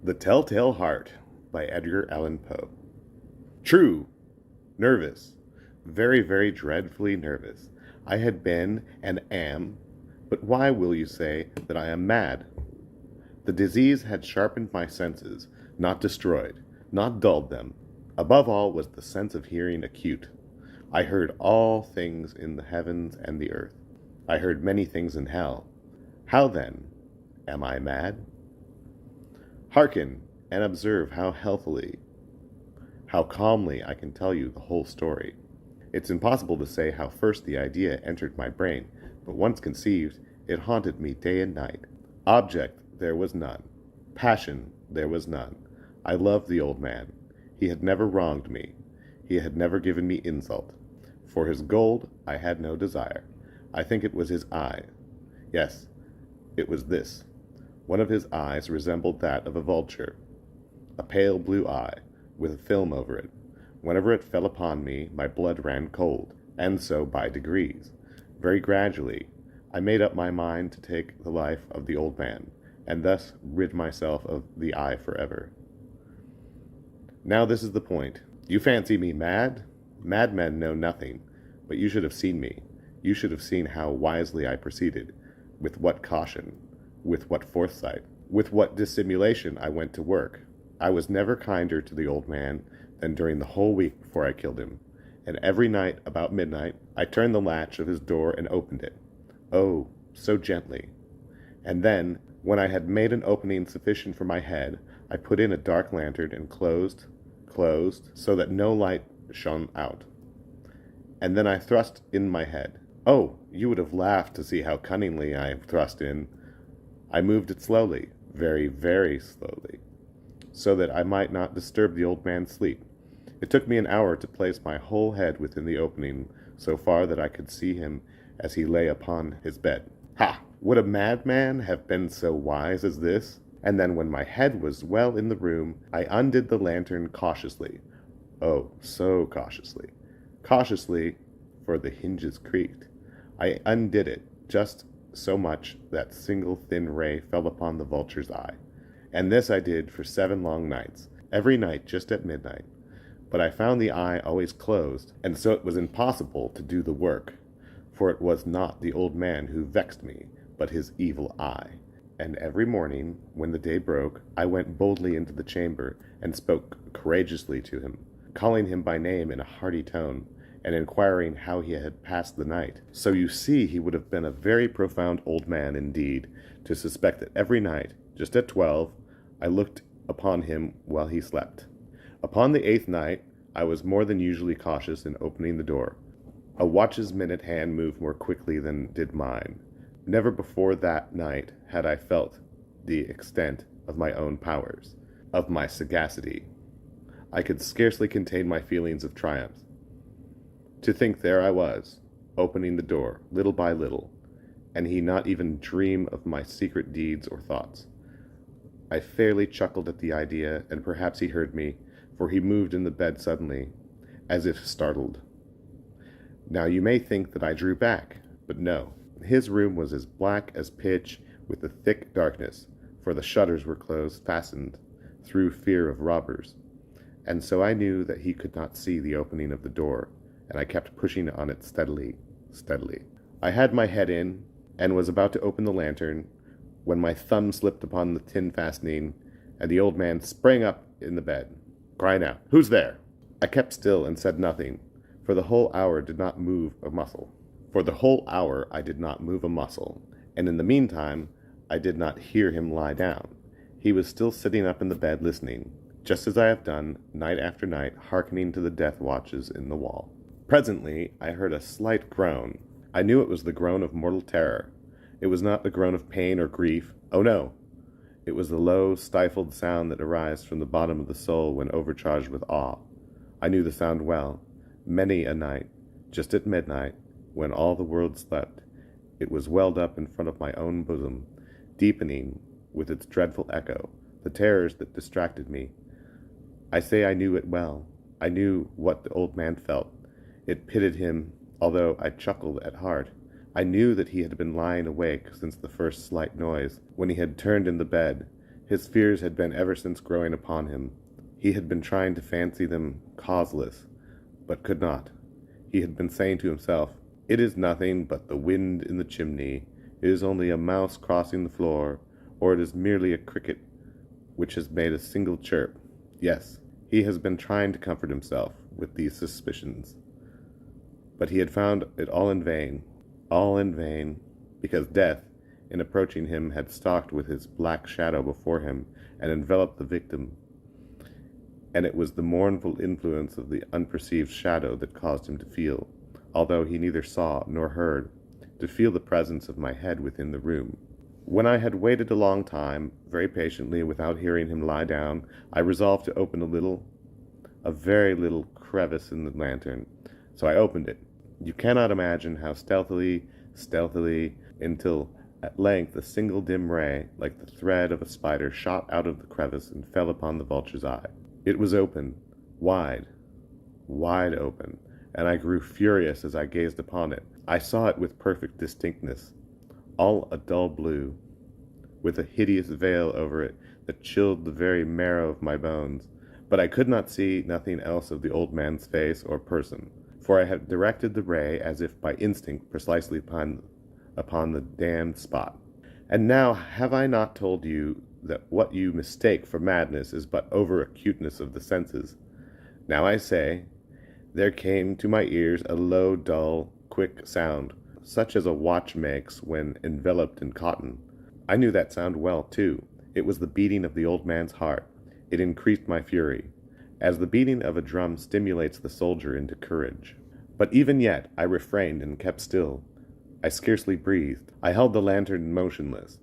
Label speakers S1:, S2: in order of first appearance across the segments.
S1: The Telltale Heart by Edgar Allan Poe. True, nervous, very, very dreadfully nervous. I had been and am, but why will you say that I am mad? The disease had sharpened my senses, not destroyed, not dulled them. Above all was the sense of hearing acute. I heard all things in the heavens and the earth. I heard many things in hell. How then? Am I mad? Hearken and observe how healthily, how calmly I can tell you the whole story. It's impossible to say how first the idea entered my brain, but once conceived, it haunted me day and night. Object there was none. Passion there was none. I loved the old man. He had never wronged me. He had never given me insult. For his gold I had no desire. I think it was his eye. Yes, it was this. One of his eyes resembled that of a vulture, a pale blue eye, with a film over it. Whenever it fell upon me, my blood ran cold, and so by degrees. Very gradually, I made up my mind to take the life of the old man, and thus rid myself of the eye forever. Now this is the point. You fancy me mad? Madmen know nothing, but you should have seen me. You should have seen how wisely I proceeded, with what caution, with what foresight, with what dissimulation I went to work. I was never kinder to the old man than during the whole week before I killed him, and every night about midnight I turned the latch of his door and opened it. Oh, so gently. And then, when I had made an opening sufficient for my head, I put in a dark lantern and closed, so that no light shone out. And then I thrust in my head. Oh, you would have laughed to see how cunningly I thrust in. I moved it slowly, very, very slowly, so that I might not disturb the old man's sleep. It took me an hour to place my whole head within the opening, so far that I could see him as he lay upon his bed. Ha! Would a madman have been so wise as this? And then when my head was well in the room, I undid the lantern cautiously. Oh, so cautiously. Cautiously, for the hinges creaked. I undid it, just so much that single thin ray fell upon the vulture's eye. And this I did for 7 long nights, every night just at midnight. But I found the eye always closed, and so it was impossible to do the work, for it was not the old man who vexed me, but his evil eye. And every morning, when the day broke, I went boldly into the chamber and spoke courageously to him, calling him by name in a hearty tone, and inquiring how he had passed the night. So you see he would have been a very profound old man indeed, to suspect that every night, just at 12, I looked upon him while he slept. Upon the 8th night, I was more than usually cautious in opening the door. A watch's minute hand moved more quickly than did mine. Never before that night had I felt the extent of my own powers, of my sagacity. I could scarcely contain my feelings of triumph. To think there I was, opening the door, little by little, and he not even dream of my secret deeds or thoughts. I fairly chuckled at the idea, and perhaps he heard me, for he moved in the bed suddenly, as if startled. Now you may think that I drew back, but no. His room was as black as pitch with a thick darkness, for the shutters were closed, fastened, through fear of robbers. And so I knew that he could not see the opening of the door, and I kept pushing on it steadily. I had my head in, and was about to open the lantern, when my thumb slipped upon the tin fastening, and the old man sprang up in the bed, crying out, "Who's there?" I kept still and said nothing, for the whole hour did not move a muscle. And in the meantime, I did not hear him lie down. He was still sitting up in the bed listening, just as I have done, night after night, hearkening to the death watches in the wall. Presently, I heard a slight groan. I knew it was the groan of mortal terror. It was not the groan of pain or grief. Oh no! It was the low, stifled sound that arises from the bottom of the soul when overcharged with awe. I knew the sound well. Many a night, just at midnight, when all the world slept, it was welled up in front of my own bosom, deepening, with its dreadful echo, the terrors that distracted me. I say I knew it well. I knew what the old man felt. It pitted him, although I chuckled at heart. I knew that he had been lying awake since the first slight noise, when he had turned in the bed, His fears had been ever since growing upon him. He had been trying to fancy them causeless, but could not. He had been saying to himself, "It is nothing but the wind in the chimney. It is only a mouse crossing the floor, or it is merely a cricket which has made a single chirp." Yes, he has been trying to comfort himself with these suspicions. But he had found it all in vain, because death, in approaching him, had stalked with his black shadow before him and enveloped the victim. And it was the mournful influence of the unperceived shadow that caused him to feel, although he neither saw nor heard, to feel the presence of my head within the room. When I had waited a long time, very patiently, without hearing him lie down, I resolved to open a very little crevice in the lantern. So I opened it. You cannot imagine how stealthily, until at length a single dim ray, like the thread of a spider, shot out of the crevice and fell upon the vulture's eye. It was open, wide open, and I grew furious as I gazed upon it. I saw it with perfect distinctness, all a dull blue, with a hideous veil over it that chilled the very marrow of my bones. But I could not see nothing else of the old man's face or person, for I had directed the ray as if by instinct precisely upon the damned spot. And now have I not told you that what you mistake for madness is but over-acuteness of the senses? Now I say, there came to my ears a low, dull, quick sound, such as a watch makes when enveloped in cotton. I knew that sound well, too. It was the beating of the old man's heart. It increased my fury, as the beating of a drum stimulates the soldier into courage. But even yet I refrained and kept still. I scarcely breathed. I held the lantern motionless.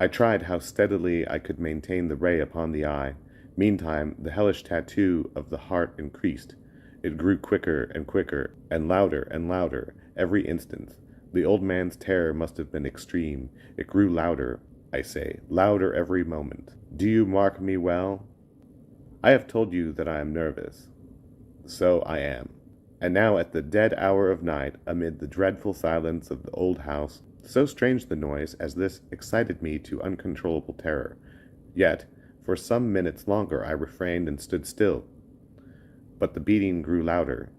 S1: I tried how steadily I could maintain the ray upon the eye. Meantime, the hellish tattoo of the heart increased. It grew quicker and quicker, and louder, every instant. The old man's terror must have been extreme. It grew louder, I say, louder every moment. Do you mark me well? I have told you that I am nervous. So I am. And now at the dead hour of night, amid the dreadful silence of the old house, so strange the noise as this excited me to uncontrollable terror. Yet, for some minutes longer I refrained and stood still. But the beating grew louder.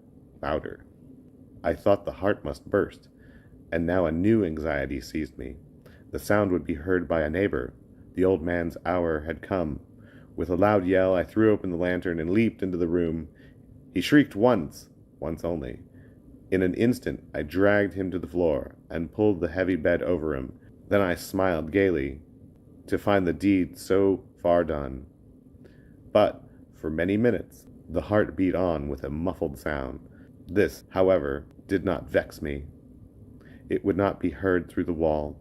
S1: I thought the heart must burst, and now a new anxiety seized me. The sound would be heard by a neighbor. The old man's hour had come. With a loud yell, I threw open the lantern and leaped into the room. He shrieked once only. In an instant, I dragged him to the floor and pulled the heavy bed over him. Then I smiled gaily to find the deed so far done. But for many minutes, the heart beat on with a muffled sound. This, however, did not vex me. It would not be heard through the wall.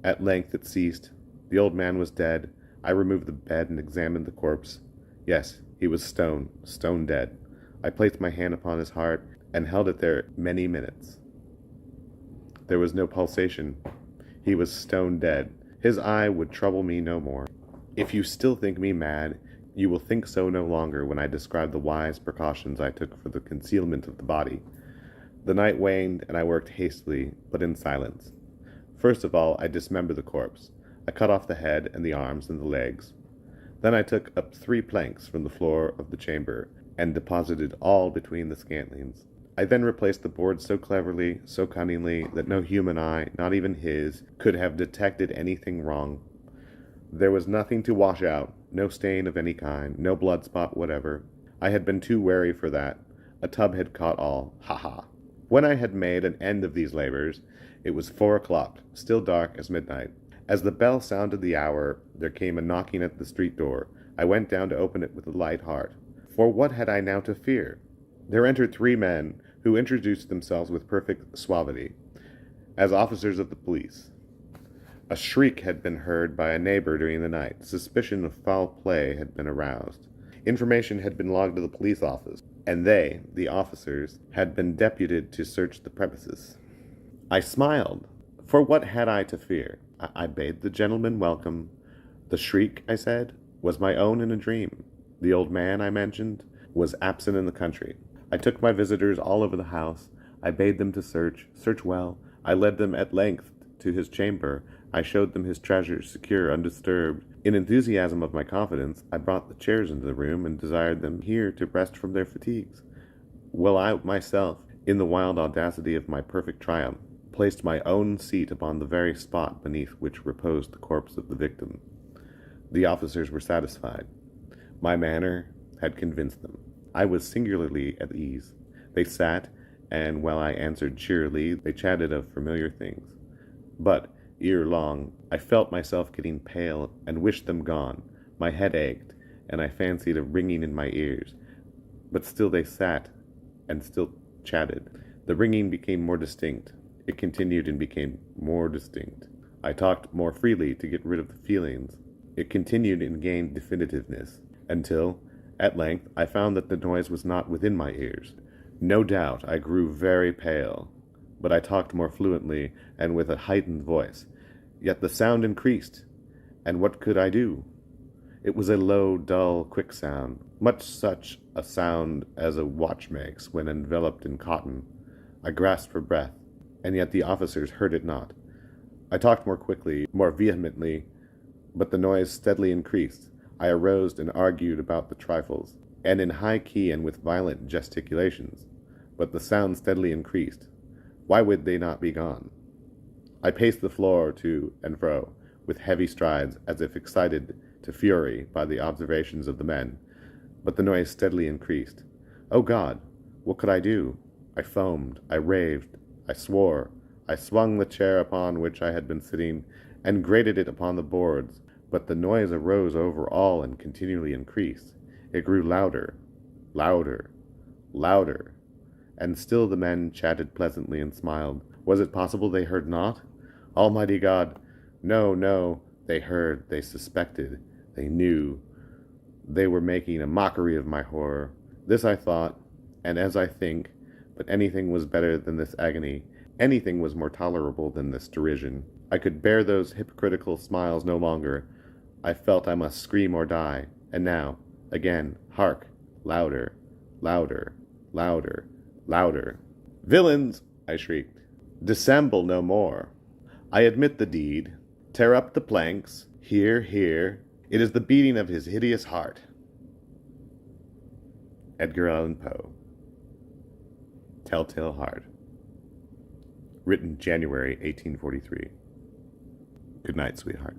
S1: At length it ceased. The old man was dead. I removed the bed and examined the corpse. Yes, he was stone dead. I placed my hand upon his heart and held it there many minutes. There was no pulsation. He was stone dead. His eye would trouble me no more. If you still think me mad, you will think so no longer when I describe the wise precautions I took for the concealment of the body. The night waned, and I worked hastily, but in silence. First of all, I dismembered the corpse. I cut off the head and the arms and the legs. Then I took up 3 planks from the floor of the chamber, and deposited all between the scantlings. I then replaced the boards so cleverly, so cunningly, that no human eye, not even his, could have detected anything wrong. There was nothing to wash out, no stain of any kind, no blood spot whatever. I had been too wary for that. A tub had caught all. Ha! When I had made an end of these labors, it was 4 o'clock, still dark as midnight. As the bell sounded the hour, there came a knocking at the street door. I went down to open it with a light heart. For what had I now to fear? There entered 3 men, who introduced themselves with perfect suavity, as officers of the police. A shriek had been heard by a neighbor during the night. Suspicion of foul play had been aroused. Information had been logged to the police office, and they, the officers, had been deputed to search the premises. I smiled, for what had I to fear? I bade the gentleman welcome. The shriek, I said, was my own in a dream. The old man, I mentioned, was absent in the country. I took my visitors all over the house. I bade them to search well. I led them at length to his chamber. I showed them his treasures, secure, undisturbed. In enthusiasm of my confidence, I brought the chairs into the room and desired them here to rest from their fatigues. While I myself, in the wild audacity of my perfect triumph, placed my own seat upon the very spot beneath which reposed the corpse of the victim. The officers were satisfied. My manner had convinced them. I was singularly at ease. They sat, and while I answered cheerily, they chatted of familiar things. But, ere long, I felt myself getting pale and wished them gone. My head ached, and I fancied a ringing in my ears. But still they sat, and still chatted. The ringing became more distinct. It continued and became more distinct. I talked more freely to get rid of the feelings. It continued and gained definitiveness, until, at length, I found that the noise was not within my ears. No doubt I grew very pale, but I talked more fluently and with a heightened voice. Yet the sound increased, and what could I do? It was a low, dull, quick sound, much such a sound as a watch makes when enveloped in cotton. I grasped for breath, and yet the officers heard it not. I talked more quickly, more vehemently, but the noise steadily increased. I arose and argued about the trifles, and in high key and with violent gesticulations, but the sound steadily increased. Why would they not be gone? I paced the floor to and fro, with heavy strides, as if excited to fury by the observations of the men, but the noise steadily increased. Oh God, what could I do? I foamed, I raved, I swore. I swung the chair upon which I had been sitting, and grated it upon the boards, but the noise arose over all and continually increased. It grew louder, louder, louder, and still the men chatted pleasantly and smiled. Was it possible they heard not? Almighty God! No, no, they heard, they suspected, they knew. They were making a mockery of my horror. This I thought, and as I think, but anything was better than this agony. Anything was more tolerable than this derision. I could bear those hypocritical smiles no longer. I felt I must scream or die. And now, again, hark! Louder, louder, louder, louder. Villains! I shrieked. Dissemble no more. I admit the deed. Tear up the planks. Here, here. It is the beating of his hideous heart. Edgar Allan Poe. Telltale Heart. Written January 1843. Good night, sweetheart.